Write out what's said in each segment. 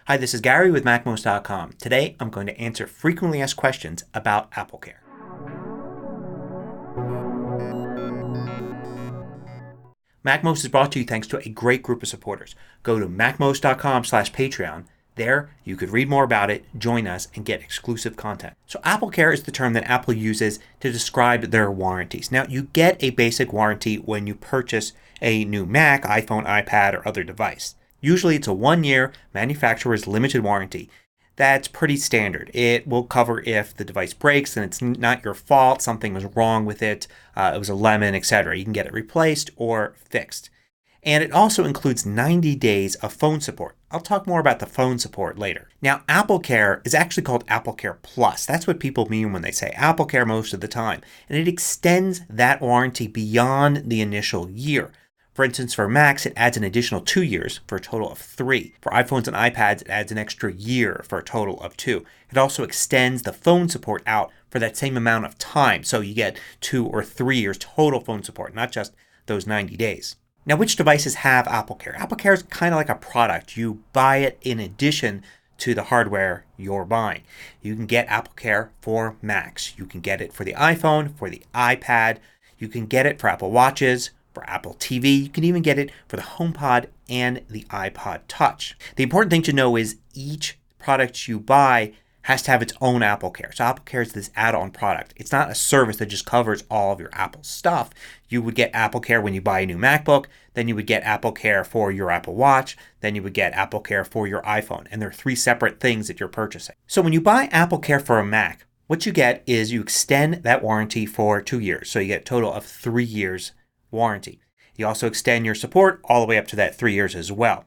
Hi, this is Gary with MacMost.com. Today I'm going to answer frequently asked questions about AppleCare. MacMost is brought to you thanks to a great group of supporters. Go to MacMost.com/Patreon. There you could read more about it, join us, and get exclusive content. So AppleCare is the term that Apple uses to describe their warranties. Now you get a basic warranty when you purchase a new Mac, iPhone, iPad, or other device. Usually it's a 1-year manufacturer's limited warranty. That's pretty standard. It will cover if the device breaks and it's not your fault, something was wrong with it, it was a lemon, etc. You can get it replaced or fixed. And it also includes 90 days of phone support. I'll talk more about the phone support later. Now AppleCare is actually called AppleCare Plus. That's what people mean when they say AppleCare most of the time. And it extends that warranty beyond the initial year. For instance, for Macs it adds an additional 2 years for a total of 3. For iPhones and iPads it adds an extra year for a total of 2. It also extends the phone support out for that same amount of time. So you get 2 or 3 years total phone support, not just those 90 days. Now which devices have AppleCare? AppleCare is kind of like a product. You buy it in addition to the hardware you're buying. You can get AppleCare for Macs. You can get it for the iPhone, for the iPad. You can get it for Apple Watches, for Apple TV. You can even get it for the HomePod and the iPod Touch. The important thing to know is each product you buy has to have its own AppleCare. So AppleCare is this add-on product. It's not a service that just covers all of your Apple stuff. You would get AppleCare when you buy a new MacBook. Then you would get AppleCare for your Apple Watch. Then you would get AppleCare for your iPhone. And there are 3 separate things that you're purchasing. So when you buy AppleCare for a Mac, what you get is you extend that warranty for 2 years. So you get a total of 3 years warranty. You also extend your support all the way up to that 3 years as well.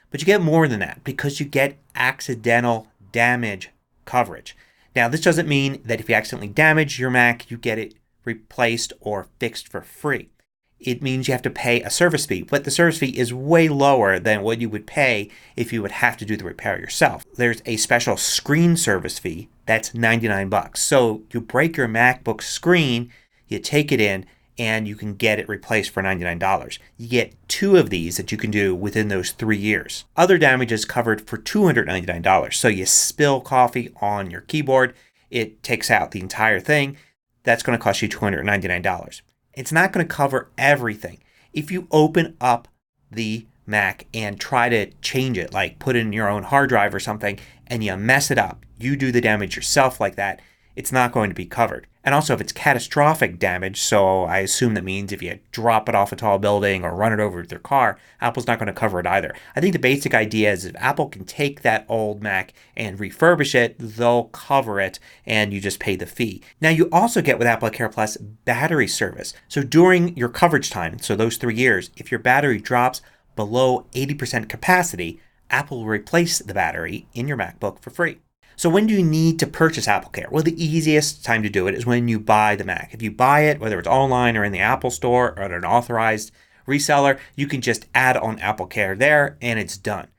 But you get more than that because you get accidental damage coverage. Now this doesn't mean that if you accidentally damage your Mac you get it replaced or fixed for free. It means you have to pay a service fee, but the service fee is way lower than what you would pay if you would have to do the repair yourself. There's a special screen service fee that's $99. So you break your MacBook screen, you take it in, and you can get it replaced for $99. You get 2 of these that you can do within those 3 years. Other damage is covered for $299. So you spill coffee on your keyboard, it takes out the entire thing. That's going to cost you $299. It's not going to cover everything. If you open up the Mac and try to change it, like put in your own hard drive or something, and you mess it up, you do the damage yourself like that, it's not going to be covered. And also if it's catastrophic damage, so I assume that means if you drop it off a tall building or run it over with your car, Apple's not going to cover it either. I think the basic idea is if Apple can take that old Mac and refurbish it, they'll cover it and you just pay the fee. Now you also get with AppleCare Plus battery service. So during your coverage time, so those 3 years, if your battery drops below 80% capacity, Apple will replace the battery in your MacBook for free. So when do you need to purchase AppleCare? Well, the easiest time to do it is when you buy the Mac. If you buy it, whether it's online or in the Apple Store or at an authorized reseller, you can just add on AppleCare there and it's done.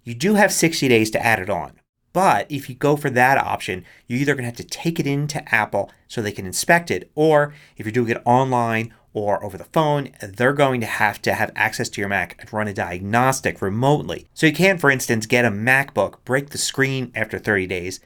You do have 60 days to add it on. But if you go for that option, you're either going to have to take it into Apple so they can inspect it, or if you're doing it online or over the phone, they're going to have access to your Mac and run a diagnostic remotely. So you can't, for instance, get a MacBook, break the screen after 30 days,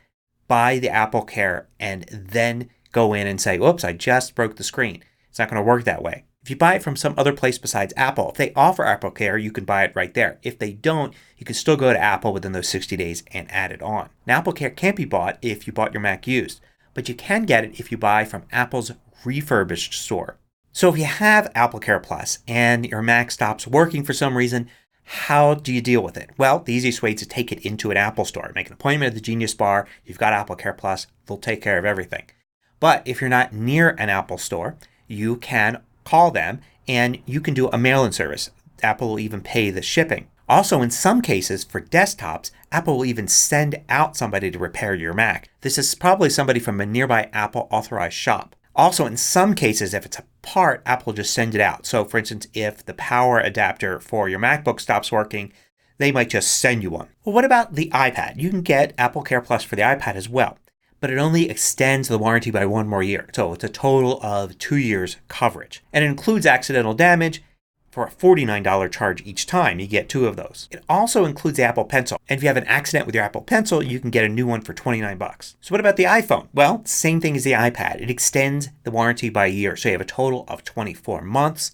buy the AppleCare, and then go in and say, oops, I just broke the screen. It's not going to work that way. If you buy it from some other place besides Apple, if they offer AppleCare, you can buy it right there. If they don't, you can still go to Apple within those 60 days and add it on. Now AppleCare can't be bought if you bought your Mac used, but you can get it if you buy from Apple's refurbished store. So if you have AppleCare Plus and your Mac stops working for some reason, how do you deal with it? Well, the easiest way is to take it into an Apple store. Make an appointment at the Genius Bar. You've got AppleCare Plus. They'll take care of everything. But if you're not near an Apple store, you can call them and you can do a mail-in service. Apple will even pay the shipping. Also, in some cases for desktops, Apple will even send out somebody to repair your Mac. This is probably somebody from a nearby Apple authorized shop. Also, in some cases, if it's a part, Apple will just send it out. So for instance, if the power adapter for your MacBook stops working, they might just send you one. Well, what about the iPad? You can get AppleCare Plus for the iPad as well. But it only extends the warranty by 1 more year. So it's a total of 2 years coverage. And it includes accidental damage for a $49 charge each time. You get 2 of those. It also includes the Apple Pencil. And if you have an accident with your Apple Pencil, you can get a new one for $29. So what about the iPhone? Well, same thing as the iPad. It extends the warranty by a year. So you have a total of 24 months.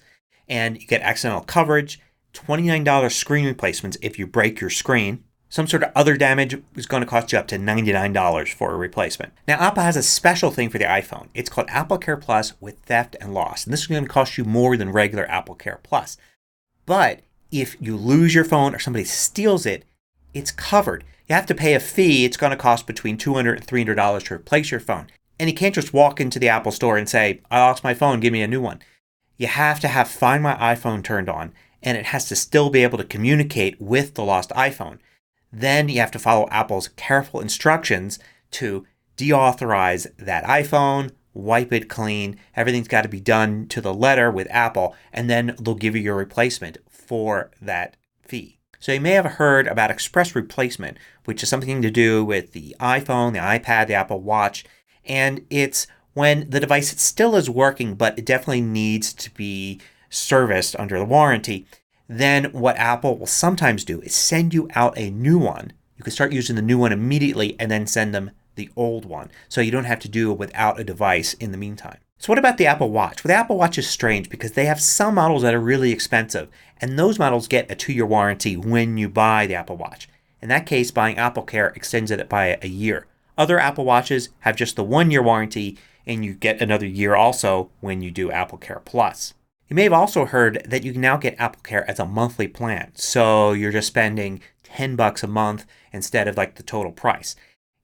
And you get accidental coverage, $29 screen replacements if you break your screen. Some sort of other damage is going to cost you up to $99 for a replacement. Now Apple has a special thing for the iPhone. It's called AppleCare Plus with theft and loss. And this is going to cost you more than regular AppleCare Plus. But if you lose your phone or somebody steals it, it's covered. You have to pay a fee. It's going to cost between $200 and $300 to replace your phone. And you can't just walk into the Apple store and say, I lost my phone, give me a new one. You have to have Find My iPhone turned on, and it has to still be able to communicate with the lost iPhone. Then you have to follow Apple's careful instructions to deauthorize that iPhone, wipe it clean. Everything's got to be done to the letter with Apple, and then they'll give you your replacement for that fee. So you may have heard about express replacement, which is something to do with the iPhone, the iPad, the Apple Watch, and it's when the device still is working but it definitely needs to be serviced under the warranty. Then what Apple will sometimes do is send you out a new one. You can start using the new one immediately and then send them the old one. So you don't have to do it without a device in the meantime. So what about the Apple Watch? Well, the Apple Watch is strange because they have some models that are really expensive. And those models get a 2-year warranty when you buy the Apple Watch. In that case, buying AppleCare extends it by a year. Other Apple Watches have just the 1-year warranty and you get another year also when you do AppleCare Plus. You may have also heard that you can now get AppleCare as a monthly plan. So you're just spending $10 a month instead of like the total price.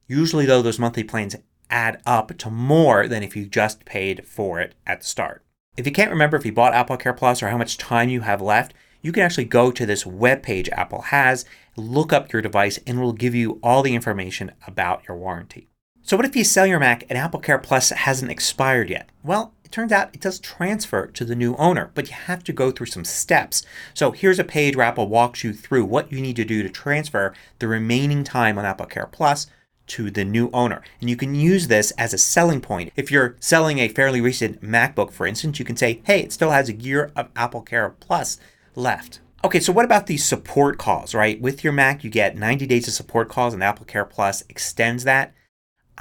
Usually though those monthly plans add up to more than if you just paid for it at the start. If you can't remember if you bought AppleCare Plus or how much time you have left, you can actually go to this web page Apple has, look up your device, and it will give you all the information about your warranty. So what if you sell your Mac and AppleCare Plus hasn't expired yet? Well, it turns out it does transfer to the new owner, but you have to go through some steps. So here's a page where Apple walks you through what you need to do to transfer the remaining time on AppleCare Plus to the new owner. And you can use this as a selling point. If you're selling a fairly recent MacBook, for instance, you can say, hey, it still has a year of AppleCare Plus left. Okay, so what about these support calls, right? With your Mac, you get 90 days of support calls and AppleCare Plus extends that.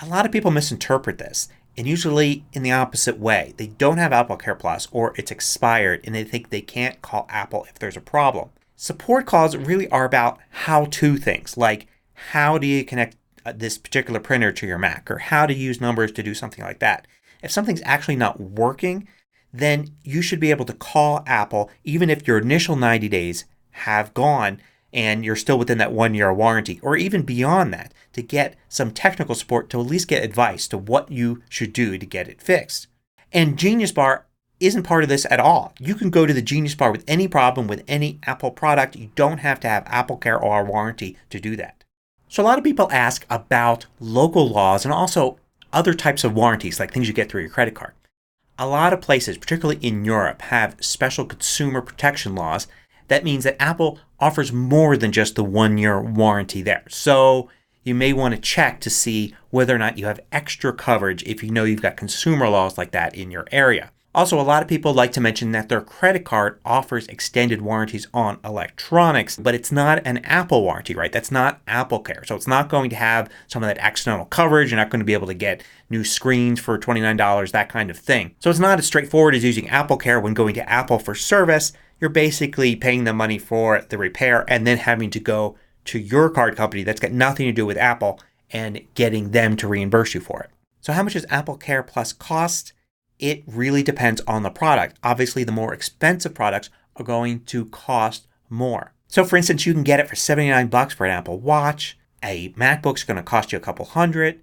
A lot of people misinterpret this, and usually in the opposite way. They don't have AppleCare Plus or it's expired and they think they can't call Apple if there's a problem. Support calls really are about how-to things like how do you connect this particular printer to your Mac or how to use numbers to do something like that. If something's actually not working, then you should be able to call Apple even if your initial 90 days have gone and you're still within that 1-year warranty or even beyond that to get some technical support to at least get advice to what you should do to get it fixed. And Genius Bar isn't part of this at all. You can go to the Genius Bar with any problem with any Apple product. You don't have to have AppleCare or a warranty to do that. So a lot of people ask about local laws and also other types of warranties like things you get through your credit card. A lot of places, particularly in Europe, have special consumer protection laws. That means that Apple offers more than just the 1-year warranty there. So you may want to check to see whether or not you have extra coverage if you know you've got consumer laws like that in your area. Also, a lot of people like to mention that their credit card offers extended warranties on electronics, but it's not an Apple warranty, right? That's not AppleCare. So it's not going to have some of that accidental coverage. You're not going to be able to get new screens for $29, that kind of thing. So it's not as straightforward as using AppleCare when going to Apple for service. You're basically paying the money for the repair and then having to go to your card company that's got nothing to do with Apple and getting them to reimburse you for it. So how much does AppleCare Plus cost? It really depends on the product. Obviously, the more expensive products are going to cost more. So for instance, you can get it for $79 for an Apple Watch. A MacBook's going to cost you a couple $100.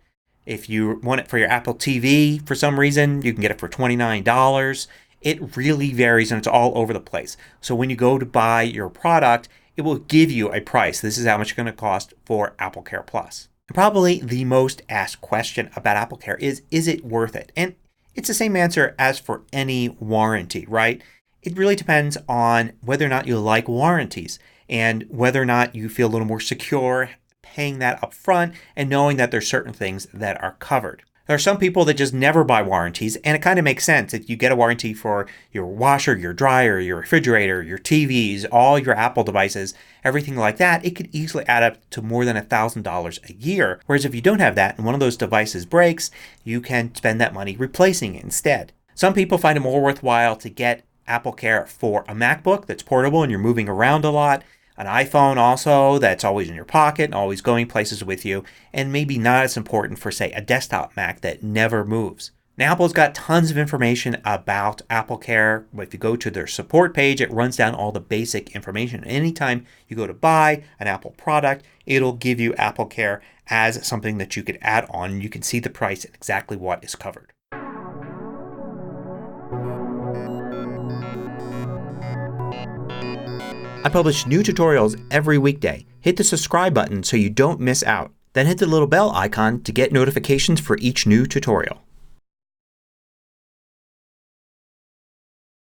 If you want it for your Apple TV for some reason, you can get it for $29. It really varies and it's all over the place. So when you go to buy your product, it will give you a price. This is how much it's going to cost for AppleCare Plus. And probably the most asked question about AppleCare is it worth it? And it's the same answer as for any warranty, right? It really depends on whether or not you like warranties and whether or not you feel a little more secure paying that up front and knowing that there's certain things that are covered. There are some people that just never buy warranties, and it kind of makes sense. If you get a warranty for your washer, your dryer, your refrigerator, your TVs, all your Apple devices, everything like that, it could easily add up to more than $1,000 a year. Whereas if you don't have that and one of those devices breaks, you can spend that money replacing it instead. Some people find it more worthwhile to get AppleCare for a MacBook that's portable and you're moving around a lot. An iPhone also that's always in your pocket and always going places with you, and maybe not as important for, say, a desktop Mac that never moves. Now, Apple's got tons of information about AppleCare. If you go to their support page, it runs down all the basic information. Anytime you go to buy an Apple product, it'll give you AppleCare as something that you could add on. You can see the price and exactly what is covered. I publish new tutorials every weekday. Hit the subscribe button so you don't miss out. Then hit the little bell icon to get notifications for each new tutorial.